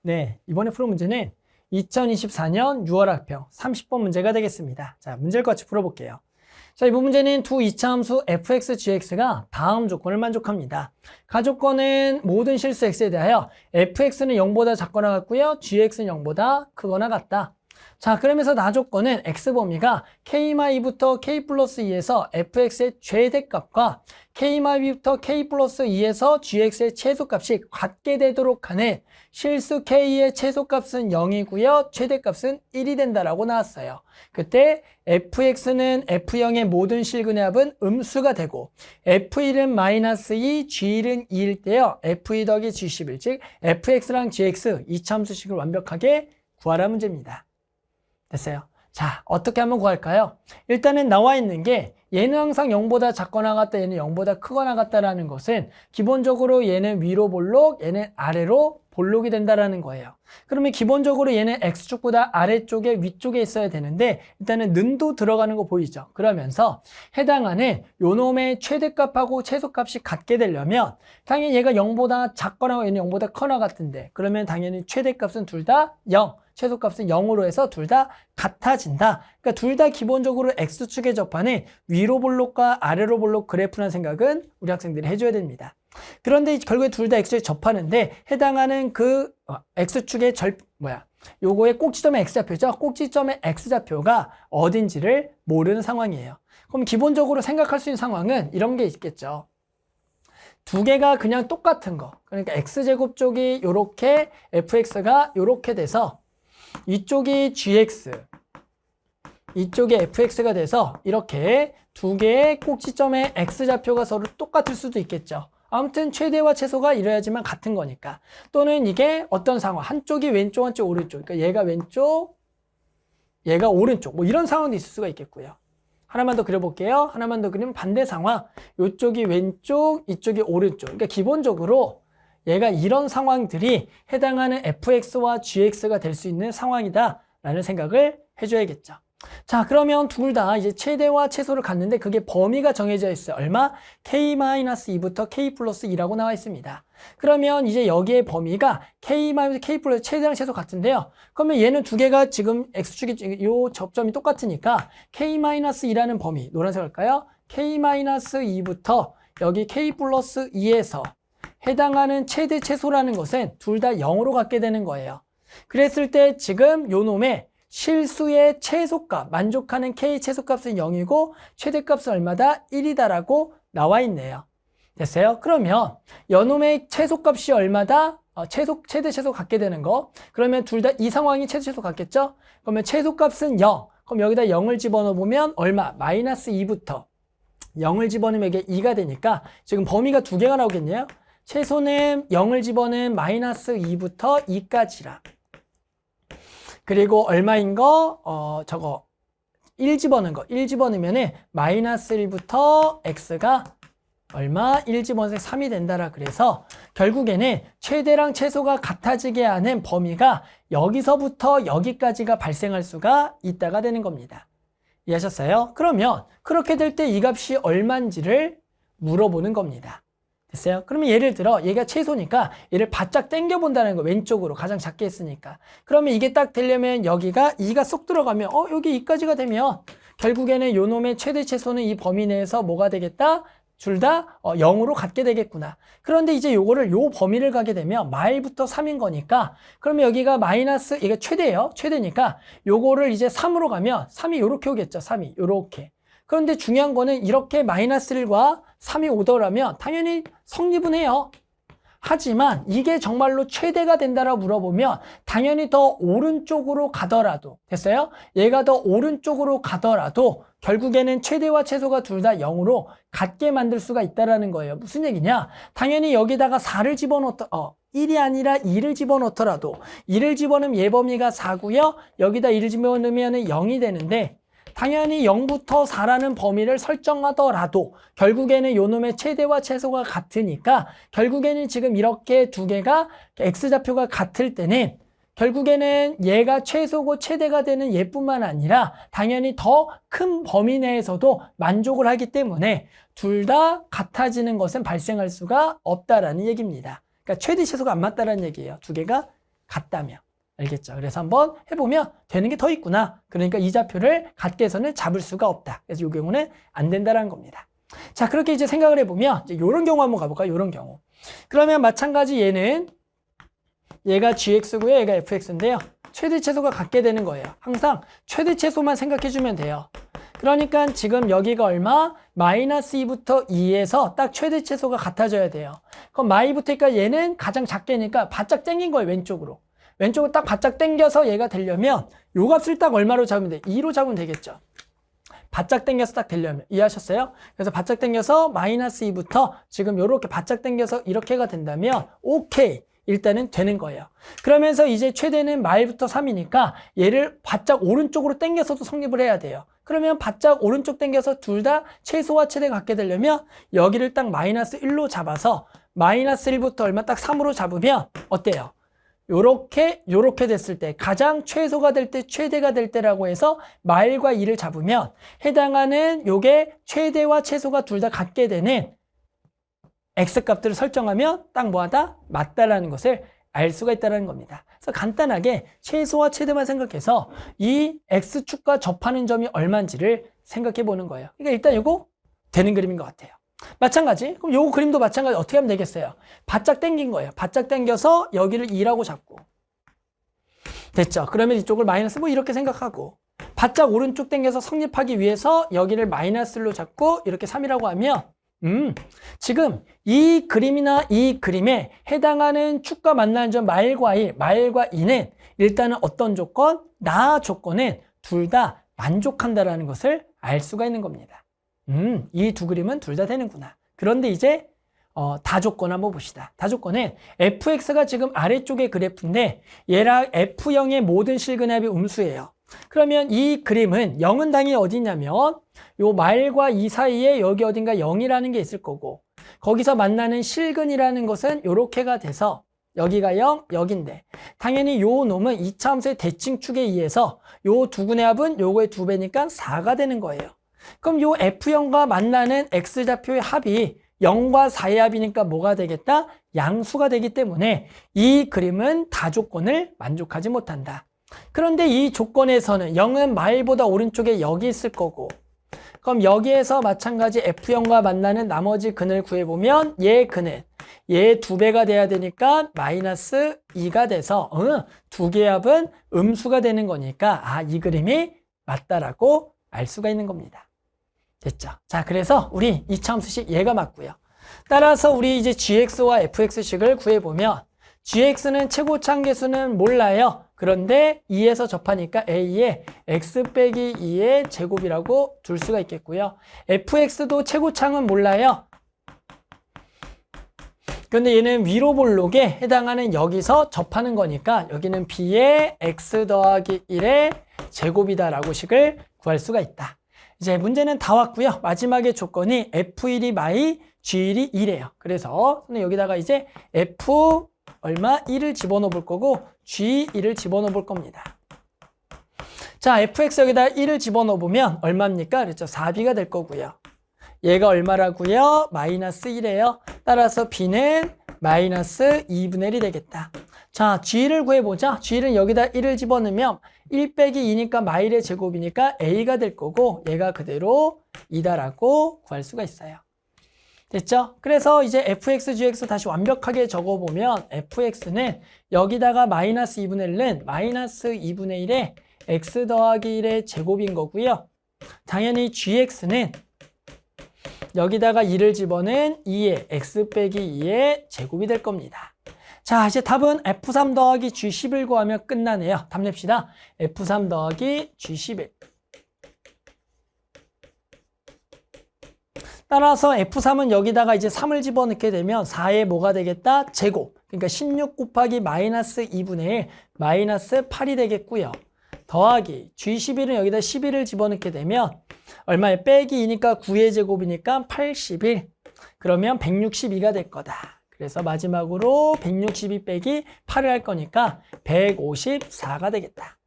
네, 이번에 풀 문제는 2024년 6월 학평 30번 문제가 되겠습니다. 자, 문제를 같이 풀어볼게요. 자, 이번 문제는 두 이차함수 fx, gx가 다음 조건을 만족합니다. 가조건은 모든 실수 x에 대하여 fx는 0보다 작거나 같고요. gx는 0보다 크거나 같다. 자, 그러면서 나조건은 x범위가 k-2부터 k 플러스 2에서 fx의 최대값과 k-b부터 k 플러스 2에서 gx의 최소값이 같게 되도록 하는 실수 k의 최소값은 0이고요. 최대값은 1이 된다라고 나왔어요. 그때 fx는 f0의 모든 실근의 합은 음수가 되고 f1은 마이너스 2, g1은 2일 때요. f2 더하기 g11, 즉 fx랑 gx 이차함수식을 완벽하게 구하라 문제입니다. 됐어요. 자, 어떻게 한번 구할까요? 일단은 나와 있는 게 얘는 항상 0보다 작거나 같다, 얘는 0보다 크거나 같다라는 것은 기본적으로 얘는 위로 볼록, 얘는 아래로 볼록이 된다라는 거예요. 그러면 기본적으로 얘는 x축보다 아래쪽에 위쪽에 있어야 되는데 일단은 는도 들어가는 거 보이죠? 그러면서 해당하는 요놈의 최대값하고 최소값이 같게 되려면 당연히 얘가 0보다 작거나 얘는 0보다 커나 같은데 그러면 당연히 최대값은 둘 다 0, 최소값은 0으로 해서 둘 다 같아진다. 그러니까 둘 다 기본적으로 x축에 접하는 위로 볼록과 아래로 볼록 그래프라는 생각은 우리 학생들이 해줘야 됩니다. 그런데 결국에 둘 다 x축에 접하는데 해당하는 그 x축의 요거의 꼭지점의 x좌표죠. 꼭지점의 x좌표가 어딘지를 모르는 상황이에요. 그럼 기본적으로 생각할 수 있는 상황은 이런 게 있겠죠. 두 개가 그냥 똑같은 거. 그러니까 x제곱 쪽이 요렇게 fx가 요렇게 돼서 이쪽이 gx, 이쪽이 fx가 돼서 이렇게 두 개의 꼭지점의 x좌표가 서로 똑같을 수도 있겠죠. 아무튼 최대와 최소가 이뤄야지만 같은 거니까. 또는 이게 어떤 상황, 한쪽이 왼쪽, 한쪽 오른쪽. 그러니까 얘가 왼쪽, 얘가 오른쪽. 뭐 이런 상황도 있을 수가 있겠고요. 하나만 더 그려볼게요. 하나만 더 그리면 반대 상황. 이쪽이 왼쪽, 이쪽이 오른쪽. 그러니까 기본적으로 얘가 이런 상황들이 해당하는 fx와 gx가 될 수 있는 상황이다 라는 생각을 해줘야겠죠. 자, 그러면 둘 다 이제 최대와 최소를 갖는데 그게 범위가 정해져 있어요. 얼마? k-2부터 k 플러스 2라고 나와 있습니다. 그러면 이제 여기에 범위가 k-k 플러스 최대랑 최소 같은데요. 그러면 얘는 두 개가 지금 x축이 요 접점이 똑같으니까 k-2라는 범위, 노란색 할까요? k-2부터 여기 k 플러스 2에서 해당하는 최대 최소라는 것은 둘 다 0으로 갖게 되는 거예요. 그랬을 때 지금 요 놈의 실수의 최소값, 만족하는 k 최소값은 0이고 최대값은 얼마다? 1이다라고 나와 있네요. 됐어요? 그러면 요놈의 최소값이 얼마다? 최대 최소 갖게 되는 거. 그러면 둘 다 이 상황이 최대 최소 같겠죠? 그러면 최소값은 0. 그럼 여기다 0을 집어넣어 보면 얼마? 마이너스 2부터 0을 집어넣으면 이게 2가 되니까 지금 범위가 두 개가 나오겠네요. 최소는 0을 집어넣은 마이너스 2부터 2까지라. 그리고 얼마인 거? 저거 1 집어넣은 거. 1 집어넣으면 마이너스 1부터 x가 얼마? 1 집어넣어서 3이 된다라. 그래서 결국에는 최대랑 최소가 같아지게 하는 범위가 여기서부터 여기까지가 발생할 수가 있다가 되는 겁니다. 이해하셨어요? 그러면 그렇게 될 때 이 값이 얼마인지를 물어보는 겁니다. 됐어요? 그러면 예를 들어 얘가 최소니까 얘를 바짝 당겨 본다는 거. 왼쪽으로 가장 작게 했으니까. 그러면 이게 딱 되려면 여기가 2가 쏙 들어가면 여기 2까지가 되면 결국에는 요 놈의 최대 최소는 이 범위 내에서 뭐가 되겠다? 둘 다 0으로 갖게 되겠구나. 그런데 이제 요거를 요 범위를 가게 되면 마일부터 3인 거니까 그러면 여기가 마이너스, 이게 최대예요. 최대니까 요거를 이제 3으로 가면 3이 요렇게 오겠죠. 3이 요렇게. 그런데 중요한 거는 이렇게 마이너스 1과 3이 오더라면 당연히 성립은 해요. 하지만 이게 정말로 최대가 된다라고 물어보면 당연히 더 오른쪽으로 가더라도, 됐어요? 얘가 더 오른쪽으로 가더라도 결국에는 최대와 최소가 둘 다 0으로 같게 만들 수가 있다라는 거예요. 무슨 얘기냐? 당연히 여기다가 4를 집어넣었다. 1이 아니라 2를 집어넣더라도 2를 집어넣으면 얘 범위가 4고요. 여기다 2를 집어넣으면 0이 되는데 당연히 0부터 4라는 범위를 설정하더라도 결국에는 요 놈의 최대와 최소가 같으니까 결국에는 지금 이렇게 두 개가 x좌표가 같을 때는 결국에는 얘가 최소고 최대가 되는 얘뿐만 아니라 당연히 더 큰 범위 내에서도 만족을 하기 때문에 둘 다 같아지는 것은 발생할 수가 없다라는 얘기입니다. 그러니까 최대 최소가 안 맞다라는 얘기예요. 두 개가 같다면. 알겠죠? 그래서 한번 해보면 되는 게 더 있구나. 그러니까 이 좌표를 같게 해서는 잡을 수가 없다. 그래서 이 경우는 안 된다는 겁니다. 자, 그렇게 이제 생각을 해보면 이제 이런 경우 한번 가볼까요? 이런 경우. 그러면 마찬가지 얘가 gx고요. 얘가 fx인데요. 최대 최소가 같게 되는 거예요. 항상 최대 최소만 생각해주면 돼요. 그러니까 지금 여기가 얼마? 마이너스 2부터 2에서 딱 최대 최소가 같아져야 돼요. 그럼 마이부터니까 얘는 가장 작게니까 바짝 당긴 거예요. 왼쪽으로 딱 바짝 당겨서 얘가 되려면 요 값을 딱 얼마로 잡으면 돼? 2로 잡으면 되겠죠. 바짝 당겨서 딱 되려면. 이해하셨어요? 그래서 바짝 당겨서 마이너스 2부터 지금 요렇게 바짝 당겨서 이렇게가 된다면 오케이. 일단은 되는 거예요. 그러면서 이제 최대는 마일부터 3이니까 얘를 바짝 오른쪽으로 당겨서도 성립을 해야 돼요. 그러면 바짝 오른쪽 당겨서 둘 다 최소와 최대가 같게 되려면 여기를 딱 마이너스 1로 잡아서 마이너스 1부터 얼마 딱 3으로 잡으면 어때요? 요렇게 됐을 때 가장 최소가 될 때 최대가 될 때라고 해서 마일과 2를 잡으면 해당하는 요게 최대와 최소가 둘 다 같게 되는 x값들을 설정하면 딱 뭐하다? 맞다라는 것을 알 수가 있다는 겁니다. 그래서 간단하게 최소와 최대만 생각해서 이 x축과 접하는 점이 얼마인지를 생각해 보는 거예요. 그러니까 일단 이거 되는 그림인 것 같아요. 마찬가지. 그럼 요거 그림도 마찬가지 어떻게 하면 되겠어요? 바짝 당긴 거예요. 바짝 당겨서 여기를 2라고 잡고. 됐죠? 그러면 이쪽을 마이너스 뭐 이렇게 생각하고 바짝 오른쪽 당겨서 성립하기 위해서 여기를 마이너스 1로 잡고 이렇게 3이라고 하면 지금 이 그림이나 이 그림에 해당하는 축과 만나는 점 말과 2는 일단은 어떤 조건? 나 조건은 둘 다 만족한다라는 것을 알 수가 있는 겁니다. 이 두 그림은 둘 다 되는구나. 그런데 이제 다조건 한번 봅시다. 다조건은 fx가 지금 아래쪽의 그래프인데 얘랑 f형의 모든 실근합이 음수예요. 그러면 이 그림은 0은 당연히 어디 있냐면 요 말과 이 사이에 여기 어딘가 0이라는 게 있을 거고 거기서 만나는 실근이라는 것은 요렇게가 돼서 여기가 0, 여기인데 당연히 요 놈은 2차 함수의 대칭축에 의해서 요 두 근의 합은 요거의 2배니까 4가 되는 거예요. 그럼 요 F형과 만나는 X좌표의 합이 0과 4의 합이니까 뭐가 되겠다? 양수가 되기 때문에 이 그림은 다조건을 만족하지 못한다. 그런데 이 조건에서는 0은 마일보다 오른쪽에 여기 있을 거고 그럼 여기에서 마찬가지 F형과 만나는 나머지 근을 구해보면 얘 근은 얘 2배가 돼야 되니까 마이너스 2가 돼서 두 개의 합은 음수가 되는 거니까 이 그림이 맞다라고 알 수가 있는 겁니다. 됐죠? 자, 그래서 우리 2차 함수식 얘가 맞고요. 따라서 우리 이제 gx와 fx식을 구해보면 gx는 최고차 계수는 몰라요. 그런데 2에서 접하니까 a에 x 빼기 2의 제곱이라고 둘 수가 있겠고요. fx도 최고차는 몰라요. 그런데 얘는 위로 볼록에 해당하는 여기서 접하는 거니까 여기는 b의 x 더하기 1의 제곱이다라고 식을 구할 수가 있다. 이제 문제는 다 왔고요. 마지막에 조건이 f1이 마이 g1이 2래요. 그래서 여기다가 이제 f 얼마? 1을 집어넣어 볼 거고 g1을 집어넣어 볼 겁니다. 자, fx 여기다 1을 집어넣어 보면 얼마입니까? 그렇죠. 4b가 될 거고요. 얘가 얼마라고요? 마이너스 1이에요. 따라서 b는 마이너스 2분의 1이 되겠다. 자, g를 구해보자. g를 여기다 1을 집어넣으면 1 빼기 2니까 마일의 제곱이니까 a가 될 거고 얘가 그대로 2다라고 구할 수가 있어요. 됐죠? 그래서 이제 fx, gx 다시 완벽하게 적어보면 fx는 여기다가 마이너스 2분의 1은 마이너스 2분의 1의 x 더하기 1의 제곱인 거고요. 당연히 gx는 여기다가 2를 집어넣은 2의 x 빼기 2의 제곱이 될 겁니다. 자, 이제 답은 F3 더하기 G11 구하면 끝나네요. 답 냅시다. F3 더하기 G11. 따라서 F3은 여기다가 이제 3을 집어넣게 되면 4에 뭐가 되겠다? 제곱. 그러니까 16 곱하기 마이너스 2분의 1, 마이너스 8이 되겠고요. 더하기 G11은 여기다 11을 집어넣게 되면 얼마에 빼기 2니까 9의 제곱이니까 81. 그러면 162가 될 거다. 그래서 마지막으로 162 빼기 8을 할 거니까 154가 되겠다.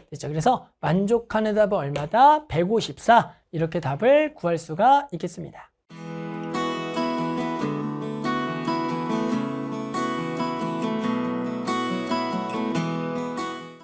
됐죠? 그래서 만족하는 답은 얼마다? 154. 이렇게 답을 구할 수가 있겠습니다.